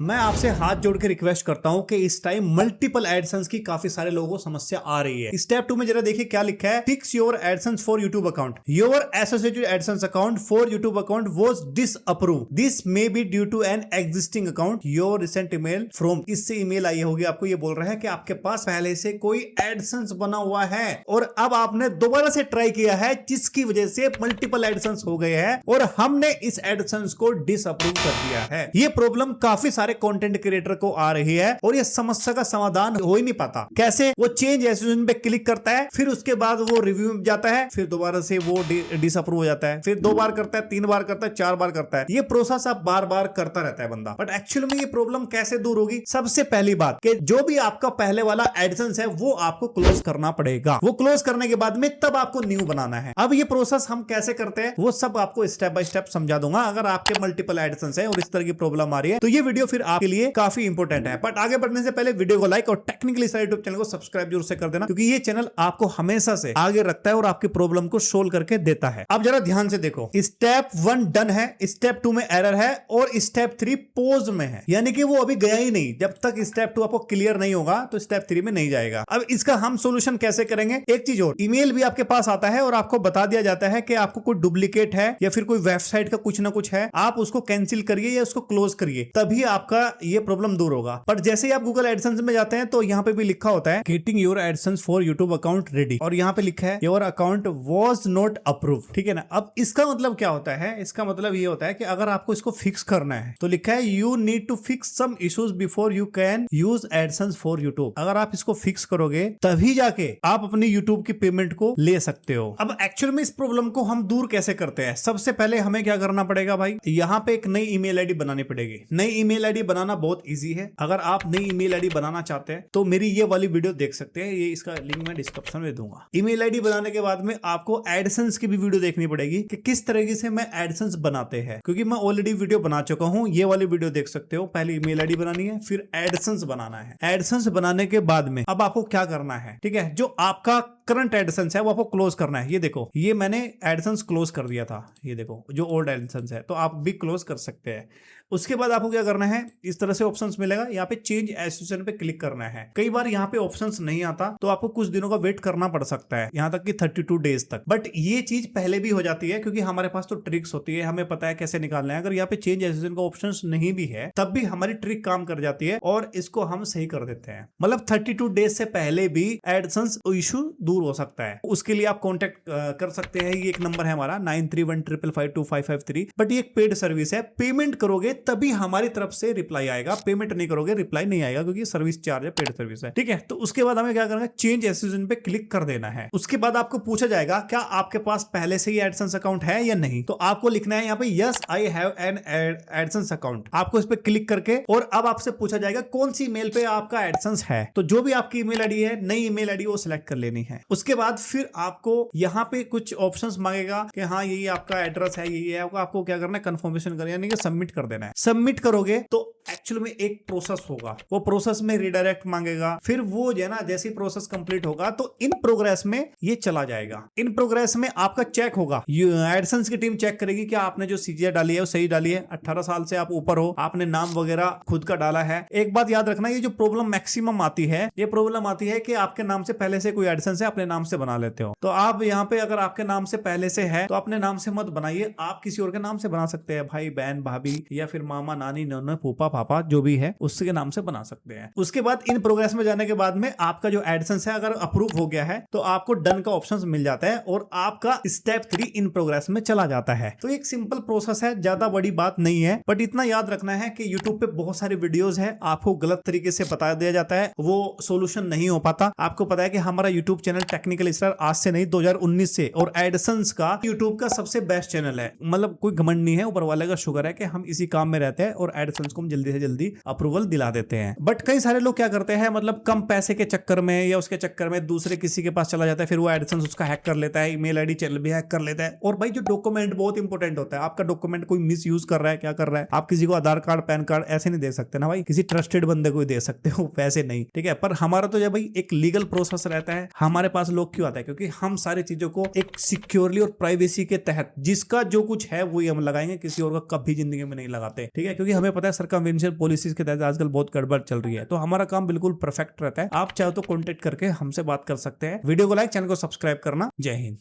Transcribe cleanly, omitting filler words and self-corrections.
मैं आपसे हाथ जोड़ के रिक्वेस्ट करता हूं कि इस टाइम मल्टीपल एडसेंस की काफी सारे लोगों को समस्या आ रही है। स्टेप 2 में जरा देखिए क्या लिखा है। Fix your AdSense for YouTube account. Your associated AdSense account for YouTube account was disapprove. This may be due to an existing account. Your recent email from. इससे ईमेल आई होगी आपको, ये बोल रहा है कि आपके पास पहले से कोई एडसेंस बना हुआ है और अब आपने दोबारा से ट्राई किया है, जिसकी वजह से मल्टीपल एडसेंस हो गए हैं और हमने इस एडसेंस को डिसअप्रूव कर दिया है। ये प्रॉब्लम काफी सारे कंटेंट क्रिएटर को आ रही है और ये समस्या का समाधान हो ही नहीं पाता। कैसे? वो चेंज एसोसिएशन पे क्लिक करता है, फिर उसके बाद वो रिव्यू में जाता है, फिर दोबारा से वो डिसअप्रूव हो जाता है, फिर 2 बार करता है, 3 बार करता है, 4 बार करता है। ये प्रोसेस अब बार बार करता रहता है बंदा। बट एक्चुअली में ये प्रॉब्लम कैसे दूर होगी? सबसे पहली बात कि जो भी आपका पहले वाला एडसेंस है वो आपको क्लोज करना पड़ेगा। वो क्लोज करने के बाद में तब आपको न्यू बनाना है। अब ये प्रोसेस हम कैसे करते हैं वो सब आपको स्टेप बाय स्टेप समझा दूंगा। अगर आपके मल्टीपल एडसेंस है और इस तरह की प्रॉब्लम आ रही है तो ये वीडियो फिर आपके लिए काफी इंपॉर्टेंट है। बट आगे बढ़ने से पहले वीडियो को लाइक और टेक्निकली यूट्यूब चैनल को सब्सक्राइब जरूर से कर देना, क्योंकि ये चैनल आपको हमेशा से आगे रखता है और आपकी प्रॉब्लम को सोल्व करके देता है। अब जरा ध्यान से देखो, स्टेप 1 डन है, स्टेप 2 में एरर है और स्टेप 3 पोज में है, यानी कि वो अभी गया ही नहीं। जब तक स्टेप 2 आपको क्लियर नहीं होगा तो स्टेप 3 में नहीं जाएगा। अब इसका हम सोल्यूशन कैसे करेंगे? एक चीज और, ईमेल भी आपके पास आता है और आपको बता दिया जाता है कि आपको कोई डुप्लीकेट है या फिर कोई वेबसाइट का कुछ ना कुछ है, आप उसको कैंसिल करिए या उसको क्लोज करिए, तभी आपका ये प्रॉब्लम दूर होगा। पर जैसे ही आप गूगल एडसेंस में जाते हैं तो यहाँ पे भी लिखा होता है getting your AdSense for YouTube account ready, और यहाँ पे लिखा है your account was not approve. ठीक है ना? अब इसका मतलब क्या होता है? इसका मतलब ये होता है कि अगर आपको इसको फिक्स करना है तो लिखा है you need to fix some issues before you can use AdSense for YouTube. अगर आप इसको फिक्स करोगे तभी जाके आप अपनी यूट्यूब की पेमेंट को ले सकते हो। अब एक्चुअल में इस प्रॉब्लम को हम दूर कैसे करते हैं? सबसे पहले हमें क्या करना पड़ेगा भाई, यहाँ पे एक नई ईमेल आईडी बनानी पड़ेगी। नई ईमेल आईडी बनाना बहुत इजी है। अगर आप नई ईमेल आईडी बनाना चाहते हैं तो मेरी ये वाली वीडियो देख सकते हैं, ये इसका लिंक मैं डिस्क्रिप्शन में दूंगा। ईमेल आईडी बनाने के बाद में आपको एडसेंस की भी वीडियो देखनी पड़ेगी कि किस तरीके से मैं एडसेंस बनाते हैं, क्योंकि मैं ऑलरेडी वीडियो बना चुका हूं। ये वाली वीडियो देख सकते हो। पहले ईमेल आईडी बनानी है, फिर एडसेंस बनाना है। एडसेंस बनाने के बाद में अब आपको क्या करना है? ठीक है, जो आपका करंट एडसेंस है वो आपको क्लोज करना है। ये देखो, ये मैंने एडसेंस क्लोज कर दिया था। ये देखो जो ओल्ड एडसेंस है, तो आप भी क्लोज कर सकते हैं। उसके बाद आपको क्या करना है, इस तरह से ऑप्शंस मिलेगा, यहाँ पे चेंज एसोसिएशन पे क्लिक करना है। कई बार यहाँ पे ऑप्शंस नहीं आता तो आपको कुछ दिनों का वेट करना पड़ सकता है, यहाँ तक कि 32 डेज तक। बट ये चीज पहले भी हो जाती है, क्योंकि हमारे पास तो ट्रिक्स होती है, हमें पता है कैसे निकालना है। अगर यहाँ पे चेंज एसोसिएशन का ऑप्शंस नहीं भी है तब भी हमारी ट्रिक काम कर जाती है और इसको हम सही कर देते हैं। मतलब 32 डेज से पहले भी एडसेंस इशू दूर हो सकता है। उसके लिए आप कॉन्टेक्ट कर सकते हैं। ये एक नंबर है हमारा 9315552553। बट ये एक पेड सर्विस है, पेमेंट करोगे तभी हमारी तरफ से रिप्लाई आएगा। पेमेंट नहीं करोगे रिप्लाई नहीं आएगा, क्योंकि सर्विस चार्ज है, पेड सर्विस है। ठीक है, तो उसके बाद हमें क्या करना है, चेंज एसोसिएशन पे क्लिक कर देना है। उसके बाद आपको पूछा जाएगा क्या आपके पास पहले से ही एडसेंस अकाउंट है या नहीं, तो आपको लिखना है यहाँ पे yes I have an AdSense account. आपको इस पे क्लिक करके और अब आपसे पूछा जाएगा कौन सी ईमेल पे आपका एडसेंस है, तो जो भी आपकी ईमेल आईडी है, नई ईमेल आईडी वो सिलेक्ट कर लेनी है। उसके बाद फिर आपको यहाँ पे कुछ ऑप्शंस मांगेगा कि हाँ यही आपका एड्रेस है, यही है। आपको क्या करना है, कंफर्मेशन करना, यानी कि सबमिट कर देना है। सबमिट करोगे तो एक्चुअल में एक प्रोसेस होगा, वो प्रोसेस में रिडायरेक्ट मांगेगा। फिर वो जो है ना, जैसे प्रोसेस कंप्लीट होगा तो इन प्रोग्रेस में ये चला जाएगा। इन प्रोग्रेस में आपका चेक होगा, एडसेंस की टीम चेक करेगी कि आपने जो सीजीआर डाली है वो सही डाली है, 18 साल से आप ऊपर हो, आपने नाम वगैरह खुद का डाला है। एक बात याद रखना, ये जो प्रॉब्लम मैक्सिमम आती है, ये प्रॉब्लम आती है कि आपके नाम से पहले से कोई एडसेंस है, अपने नाम से बना लेते हो। तो आप यहाँ पे अगर आपके नाम से पहले से है तो अपने नाम से मत बनाइए, आप किसी और के नाम से बना सकते हैं। भाई बहन भाभी या फिर मामा नानी नन्ना फूफा पापा जो भी है उसके नाम से बना सकते हैं। उसके बाद इन प्रोग्रेस में जाने के बाद में आपका जो एडसेंस है अगर अप्रूव हो गया है तो आपको डन का ऑप्शन मिल जाता है और आपका स्टेप 3 इन प्रोग्रेस में चला जाता है। तो एक सिंपल प्रोसेस है, ज्यादा बड़ी बात नहीं है। बट इतना याद रखना है कि यूट्यूब पे बहुत सारे वीडियोस है, आपको गलत तरीके से बता दिया जाता है, वो सोल्यूशन नहीं हो पाता। आपको पता है कि हमारा यूट्यूब चैनल टेक्निकल स्टार आज से नहीं 2019 से और एडसेंस का यूट्यूब का सबसे बेस्ट चैनल है। मतलब कोई घमंड नहीं है, ऊपर वाले का शुक्र है कि हम इसी काम में रहते हैं और एडसेंस को हम जल्दी से जल्दी अप्रूवल दिला देते हैं। बट कई सारे लोग क्या करते हैं, मतलब कम पैसे के चक्कर में या उसके चक्कर में दूसरे किसी के पास चला जाता है, फिर वो एडसेंस उसका हैक कर लेता है, ईमेल आईडी चैनल भी हैक कर लेता है। और भाई जो डॉक्यूमेंट बहुत इंपॉर्टेंट होता है, आपका डॉक्यूमेंट कोई मिस यूज कर रहा है, क्या कर रहा है, आप किसी को आधार कार्ड पैन कार्ड ऐसे नहीं दे सकते ना भाई, किसी ट्रस्टेड बंदे को दे सकते हो, वैसे नहीं। ठीक है, पर हमारा तो जब भाई एक लीगल प्रोसेस रहता है, हमारे पास लोग क्यों आता है, क्योंकि हम सारी चीजों को एक सिक्योरली और प्राइवेसी के तहत जिसका जो कुछ है वही हम लगाएंगे, किसी और का कभी जिंदगी में नहीं लगाते। चाहते, ठीक है, क्योंकि हमें पता है सर्कमवेंशन पॉलिसीज के तहत आजकल बहुत गड़बड़ चल रही है, तो हमारा काम बिल्कुल परफेक्ट रहता है। आप चाहो तो कॉन्टेक्ट करके हमसे बात कर सकते हैं। वीडियो को लाइक, चैनल को सब्सक्राइब करना। जय हिंद।